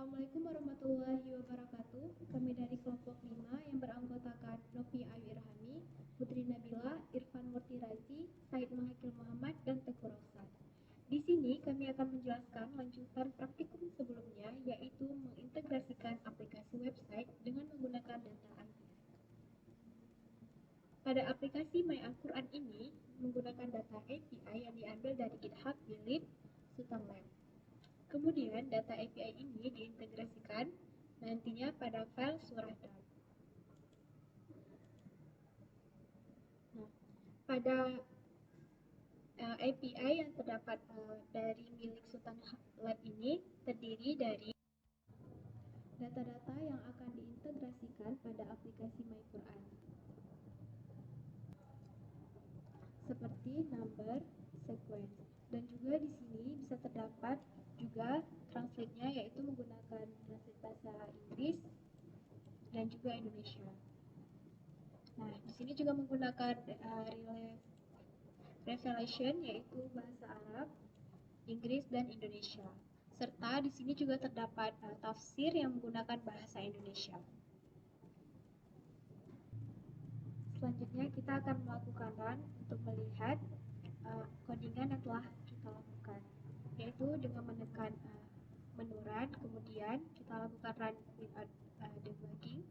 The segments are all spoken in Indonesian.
Assalamualaikum warahmatullahi wabarakatuh. Kami dari kelompok 5 yang beranggotakan Novi Ayu Irhami, Putri Nabila, Irfan Murti Razi, Said Mahakil Muhammad, dan Teguh Rosan. Di sini kami akan menjelaskan lanjutan praktikum sebelumnya, yaitu mengintegrasikan aplikasi website dengan menggunakan data IPI. Pada aplikasi My Al-Quran ini menggunakan data API yang diambil dari GitHub milik Sultan Lab. Kemudian data API ini diintegrasikan nantinya pada file surah DAR. Nah, pada API yang terdapat dari milik Sultan Lab ini terdiri dari data-data yang akan diintegrasikan pada aplikasi My Quran, seperti number, sequence, dan juga di sini bisa terdapat juga translate-nya, yaitu menggunakan translate bahasa Inggris dan juga Indonesia. Nah, di sini juga menggunakan Revelation, yaitu bahasa Arab, Inggris, dan Indonesia. Serta di sini juga terdapat tafsir yang menggunakan bahasa Indonesia. Selanjutnya kita akan melakukan run untuk melihat codingan yang telah kita lakukan, yaitu dengan menekan menu run, kemudian kita lakukan run without debugging.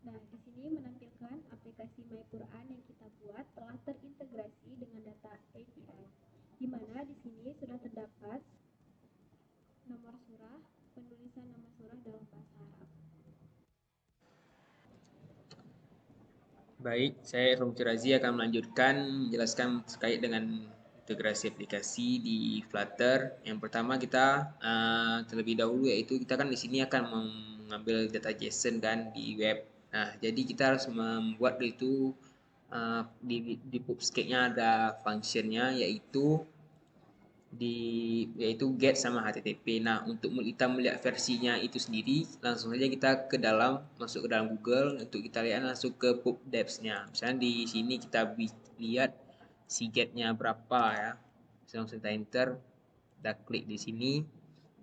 Nah, di sini menampilkan aplikasi My Quran yang kita buat telah terintegrasi dengan data API, di mana di sini sudah terdapat nomor surah, penulisan nama surah dalam bahasa Arab. Baik, saya Irfan Murti Razi akan melanjutkan menjelaskan terkait dengan integrasi aplikasi di Flutter. Yang pertama kita terlebih dahulu yaitu kita kan di sini akan mengambil data JSON kan di web. Nah, jadi kita harus membuat itu di PubScape-nya ada functionnya yaitu get sama HTTP. Nah, untuk kita melihat versinya itu sendiri, langsung saja kita masuk ke dalam Google untuk kita lihat langsung ke pubdevs-nya. Misalnya di sini kita lihat si get-nya berapa ya. Langsung kita enter, kita klik di sini.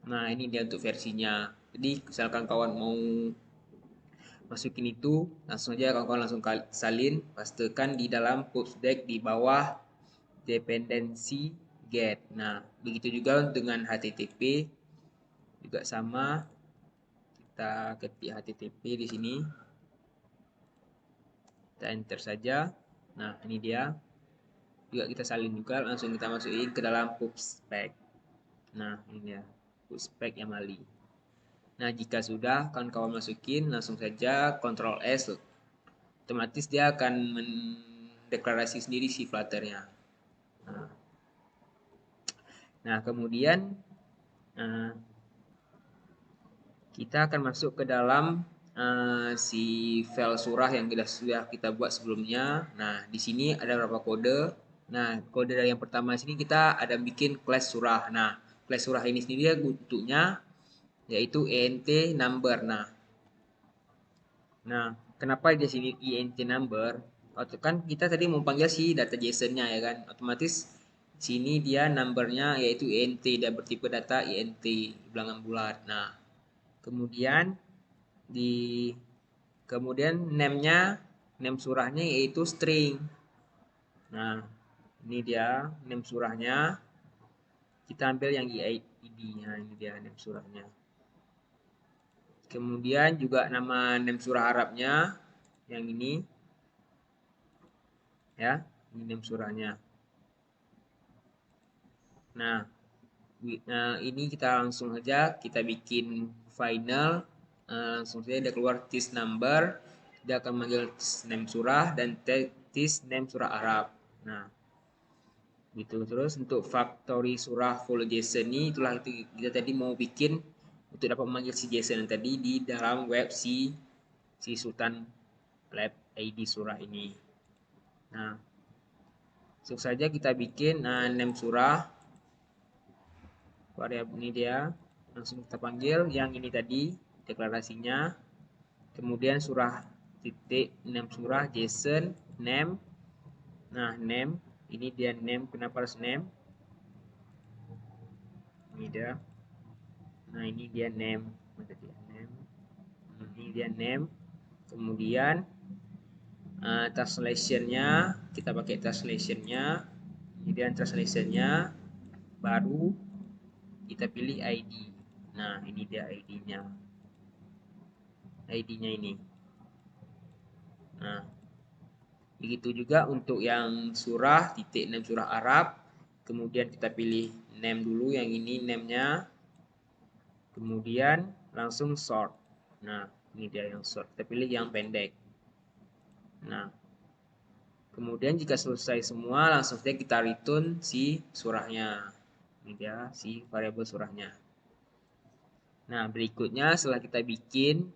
Nah, ini dia untuk versinya. Jadi, misalkan kawan mau masukin itu, langsung aja kawan-kawan langsung salin, pastekan di dalam pubdev di bawah dependensi get. Nah, begitu juga dengan HTTP juga sama. Kita ketik HTTP di sini. Kita enter saja. Nah, ini dia. Juga kita salin juga, langsung kita masukin ke dalam pubspec. Nah, ini dia pubspec Yamali. Nah, jika sudah kawan-kawan masukin, langsung saja Ctrl S. Otomatis dia akan mendeklarasi sendiri si Flutter-nya. Nah, kemudian kita akan masuk ke dalam si file surah yang sudah kita buat sebelumnya. Nah, di sini ada beberapa kode. Nah, kode dari yang pertama sini kita ada bikin class surah. Nah, class surah ini sendiri bentuknya yaitu ent number. Nah, kenapa di sini ent number? Kan kita tadi mau panggil si data JSON-nya ya kan. Otomatis sini dia numbernya yaitu ent dan bertipe data int bilangan bulat. Nah, kemudian name surahnya yaitu string. Nah, ini dia name surahnya. Kita ambil yang id. Nah, ini dia name surahnya. Kemudian juga nama name surah Arabnya yang ini. Ya, ini name surahnya. Nah, ini kita langsung saja kita bikin final langsung saja dia keluar tis number, dia akan manggil tis name surah dan tis name surah Arab. Nah, gitu. Terus untuk factory surah follow JSON ini, itulah itu kita tadi mau bikin untuk dapat memanggil si JSON yang tadi di dalam web si Sultan Lab ID surah ini. Nah, langsung saja kita bikin name surah, variabel ini dia, langsung kita panggil yang ini tadi deklarasinya, kemudian surah titik name surah JSON name. Nah, name ini dia name, kenapa harus name? Ini dia. Nah, ini dia name. Ini dia name. Kemudian translationnya kita pakai translationnya. Kemudian translationnya baru kita pilih ID. Nah, ini dia ID-nya. ID-nya ini. Nah, begitu juga untuk yang surah titik name surah Arab. Kemudian kita pilih name dulu, yang ini name-nya. Kemudian langsung sort. Nah, ini dia yang sort. Kita pilih yang pendek. Nah, kemudian jika selesai semua, langsung saja kita return si surahnya. Ini dia si variabel surahnya. Nah, berikutnya setelah kita bikin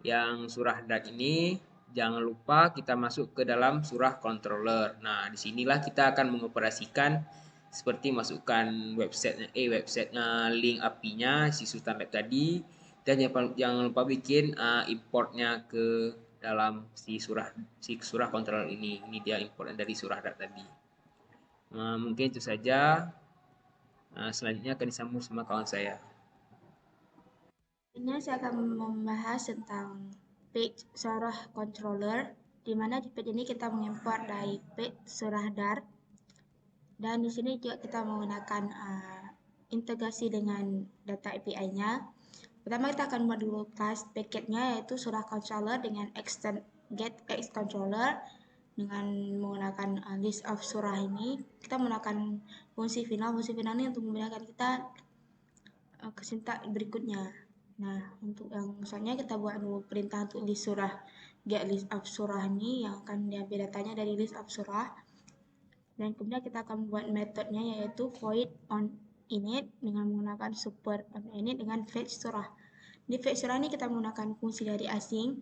yang surah dat ini, jangan lupa kita masuk ke dalam surah controller. Nah, disinilah kita akan mengoperasikan seperti masukkan websitenya, link API-nya si Sultan Lab tadi, dan jangan lupa bikin importnya ke dalam si surah controller ini. Ini dia importnya dari surah dat tadi. Nah, mungkin itu saja. Selanjutnya akan disambung sama kawan saya. Ini saya akan membahas tentang page surah controller, di mana di page ini kita mengimport dari page surah Dart, dan di sini juga kita menggunakan integrasi dengan data API-nya. Pertama kita akan buat dulu class paketnya, yaitu surah controller dengan extend get x controller. Dengan menggunakan list of surah ini, kita menggunakan fungsi final. Fungsi final ini untuk memudahkan kita ke sintak berikutnya. Nah, untuk yang misalnya kita buat dulu perintah untuk list surah, get list of surah ini yang akan diambil datanya dari list of surah. Dan kemudian kita akan buat metodenya, yaitu void on init dengan menggunakan super on init dengan fetch surah. Di fetch surah ini kita menggunakan fungsi dari asing.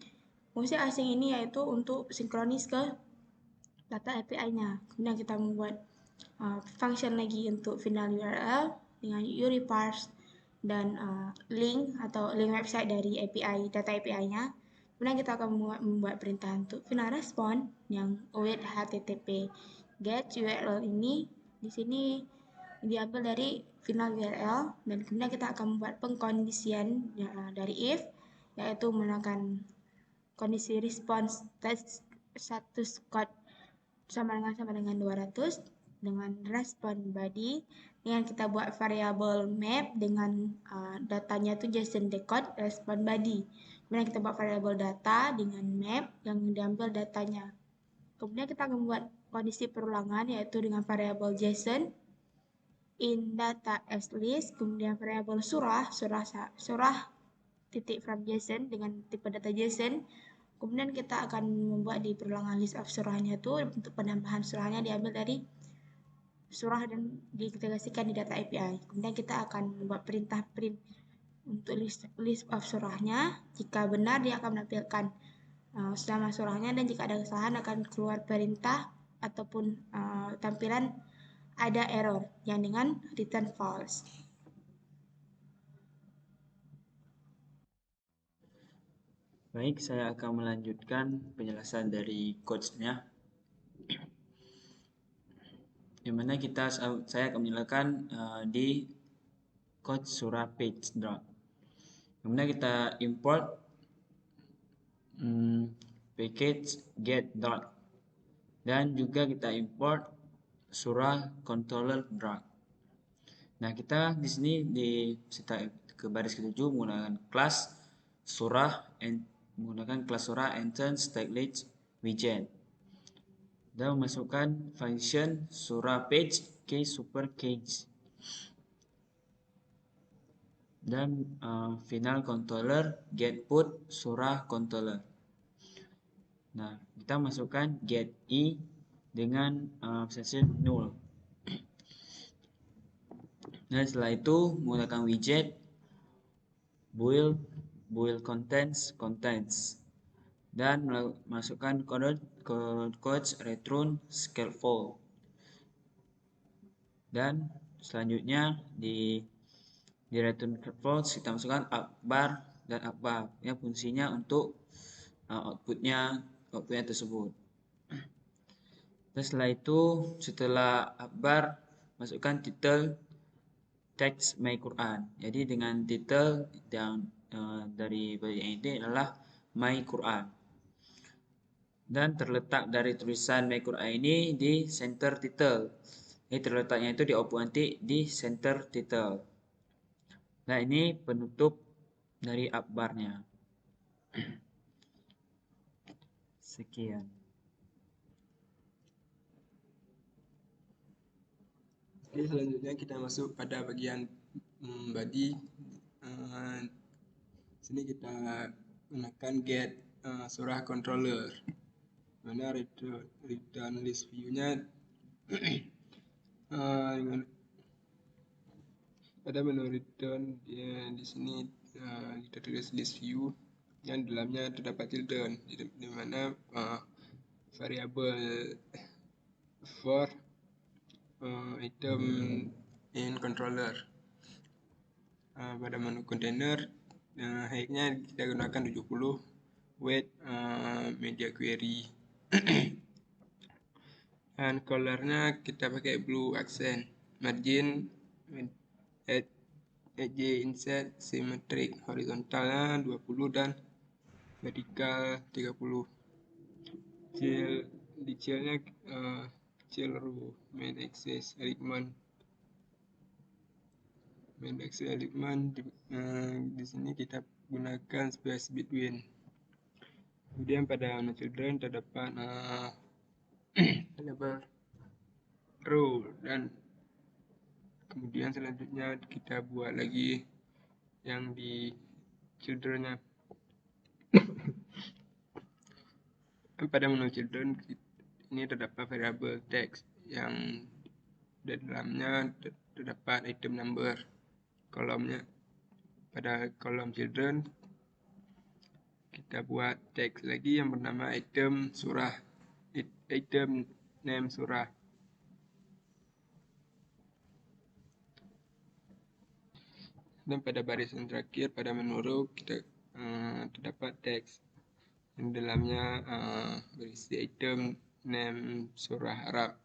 Fungsi asing ini yaitu untuk sinkronis ke data API-nya. Kemudian kita membuat function lagi untuk final URL dengan uReparse dan link atau link website dari API, data API-nya. Kemudian kita akan membuat perintah untuk final response yang await HTTP get URL ini. Di sini diambil dari final URL, dan kemudian kita akan membuat pengkondisian dari if, yaitu menggunakan kondisi response status code sama dengan 200 dengan respon body, dengan kita buat variabel map dengan datanya itu JSON decode respon body. Kemudian kita buat variabel data dengan map yang diambil datanya. Kemudian kita akan membuat kondisi perulangan, yaitu dengan variabel JSON in data as list, kemudian variabel surah titik from JSON dengan tipe data JSON. Kemudian kita akan membuat di perulangan list of surahnya itu untuk penambahan surahnya diambil dari surah dan diintegrasikan di data API. Kemudian kita akan membuat perintah print untuk list of surahnya. Jika benar dia akan menampilkan nama surahnya, dan jika ada kesalahan akan keluar perintah ataupun tampilan ada error yang dengan return false. Baik, saya akan melanjutkan penjelasan dari coach-nya. Di mana saya akan menjelaskan di code surah page drop. Kemudian kita import package get dot, dan juga kita import surah controller drag. Nah, kita di sini ke baris ke-7 menggunakan kelas surah entrance taglet widget, dan memasukkan function surah page ke super cage. Dan final controller get put surah controller. Nah, kita masukkan get i dengan session null. Dan setelah itu menggunakan widget build contents dan masukkan codes return scaffold. Dan selanjutnya di return scaffold kita masukkan akbar dan akbar yang fungsinya untuk outputnya tersebut. Dan setelah itu, setelah akbar, masukkan title teks My Quran. Jadi dengan title yang dari bagian ini adalah My Quran. Dan terletak dari tulisan My Quran ini di center title. Jadi terletaknya itu di output nanti di center title. Nah, ini penutup dari akbarnya. Sekian. Oke, selanjutnya kita masuk pada bagian body. Sini kita gunakan get surah controller, mana return list view-nya pada menu return di sini kita tulis list view yang dalamnya terdapat children, di mana variable for item in controller. Pada menu container height-nya kita gunakan 70, weight media query dan color-nya kita pakai blue accent, margin edge insert symmetric, horizontalnya 20 dan vertikal 30. Detailnya child row, main axis element di sini kita gunakan space between. Kemudian pada children terdapat row, dan kemudian selanjutnya kita buat lagi yang di childrennya. Pada menu children ini terdapat variable text yang di dalamnya terdapat item number. Kolomnya pada kolom children kita buat teks lagi yang bernama item surah, item name surah. Dan pada barisan terakhir pada menu row kita terdapat teks yang dalamnya berisi item name surah Arab.